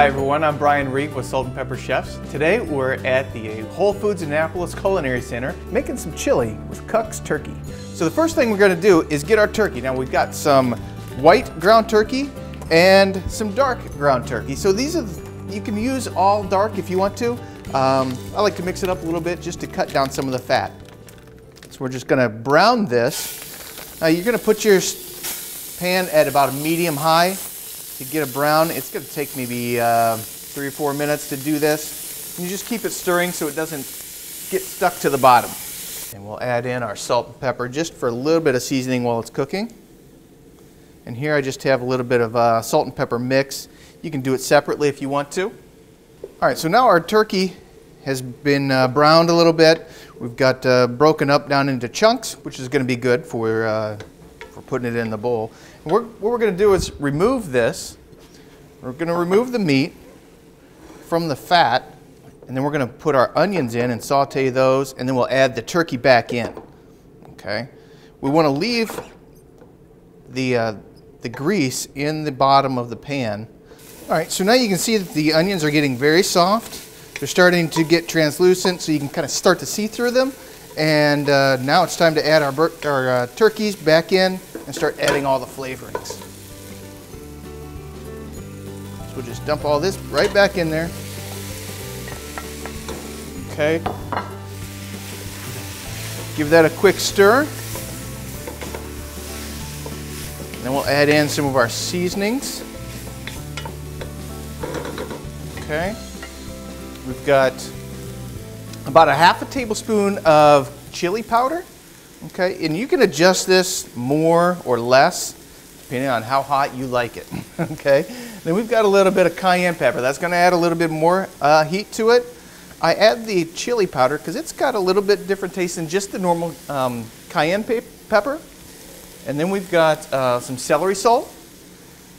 Hi everyone, I'm Brian Reeve with Salt and Pepper Chefs. Today we're at the Whole Foods Annapolis Culinary Center making some chili with Koch's turkey. So the first thing we're going to do is get our turkey. Now we've got some white ground turkey and some dark ground turkey. So these are, you can use all dark if you want to. I like to mix it up a little bit just to cut down some of the fat. So we're just going to brown this. Now you're going to put your pan at about a medium high to get a brown. It's going to take maybe 3 or 4 minutes to do this. And you just keep it stirring so it doesn't get stuck to the bottom. And we'll add in our salt and pepper just for a little bit of seasoning while it's cooking. And here I just have a little bit of salt and pepper mix. You can do it separately if you want to. All right, so now our turkey has been browned a little bit. We've got broken up down into chunks, which is going to be good for putting it in the bowl. And what we're going to do is remove this. We're going to remove the meat from the fat, and then we're going to put our onions in and saute those, and then we'll add the turkey back in. Okay. We want to leave the grease in the bottom of the pan. All right, so now you can see that the onions are getting very soft. They're starting to get translucent, so you can kind of start to see through them. And now it's time to add our turkeys back in and start adding all the flavorings. So we'll just dump all this right back in there. Okay. Give that a quick stir. And then we'll add in some of our seasonings. Okay. We've got about a ½ tablespoon of chili powder. Okay, and you can adjust this more or less depending on how hot you like it. Okay, then we've got a little bit of cayenne pepper. That's going to add a little bit more heat to it. I add the chili powder because it's got a little bit different taste than just the normal cayenne pepper. And then we've got some celery salt.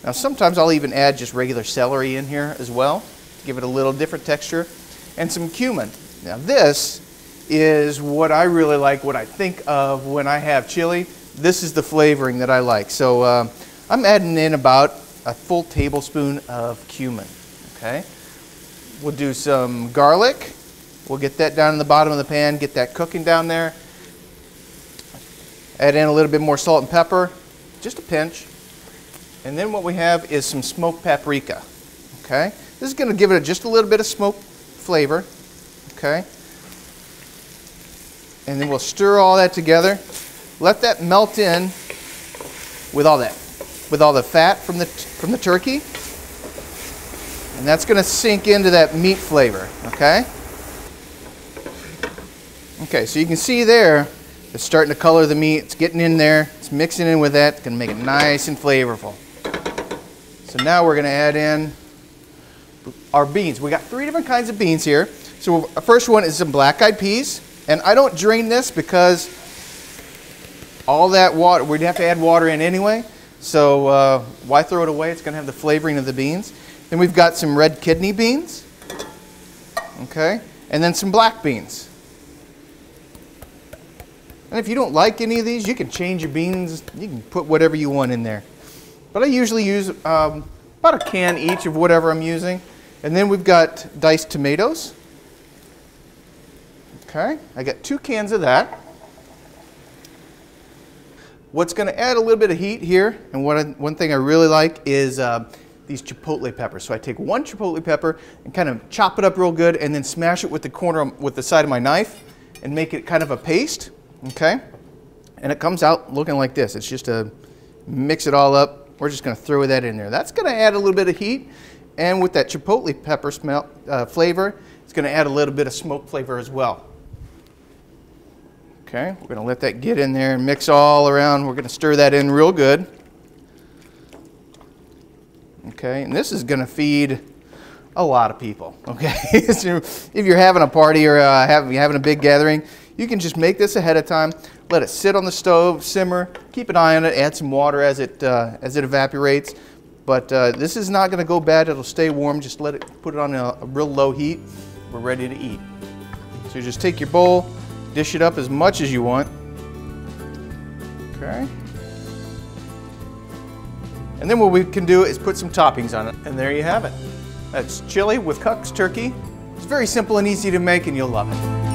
Now sometimes I'll even add just regular celery in here as well to give it a little different texture. And some cumin. Now this is what I really like, what I think of when I have chili. This is the flavoring that I like. So I'm adding in about a full tablespoon of cumin. Okay. We'll do some garlic. We'll get that down in the bottom of the pan, get that cooking down there. Add in a little bit more salt and pepper, just a pinch. And then what we have is some smoked paprika. Okay. This is going to give it just a little bit of smoke flavor. Okay. And then we'll stir all that together. Let that melt in with all the fat from the turkey. And that's going to sink into that meat flavor, okay? Okay, so you can see there, it's starting to color the meat. It's getting in there. It's mixing in with that. It's going to make it nice and flavorful. So now we're going to add in our beans. We got 3 different kinds of beans here. So the first one is some black-eyed peas. And I don't drain this because all that water, we'd have to add water in anyway. So why throw it away? It's going to have the flavoring of the beans. Then we've got some red kidney beans. Okay. And then some black beans. And if you don't like any of these, you can change your beans. You can put whatever you want in there. But I usually use about a can each of whatever I'm using. And then we've got diced tomatoes. Okay, I got 2 cans of that. What's going to add a little bit of heat here, and one thing I really like is these chipotle peppers. So I take 1 chipotle pepper and kind of chop it up real good, and then smash it with the side of my knife, and make it kind of a paste. Okay, and it comes out looking like this. It's just a mix it all up. We're just going to throw that in there. That's going to add a little bit of heat, and with that chipotle pepper flavor, it's going to add a little bit of smoke flavor as well. Okay, we're going to let that get in there and mix all around. We're going to stir that in real good. Okay, and this is going to feed a lot of people. Okay, so if you're having a party or having a big gathering, you can just make this ahead of time. Let it sit on the stove, simmer. Keep an eye on it. Add some water as it evaporates. But this is not going to go bad. It'll stay warm. Just put it on a real low heat. We're ready to eat. So you just take your bowl. Dish it up as much as you want. Okay. And then what we can do is put some toppings on it. And there you have it. That's chili with Koch's turkey. It's very simple and easy to make, and you'll love it.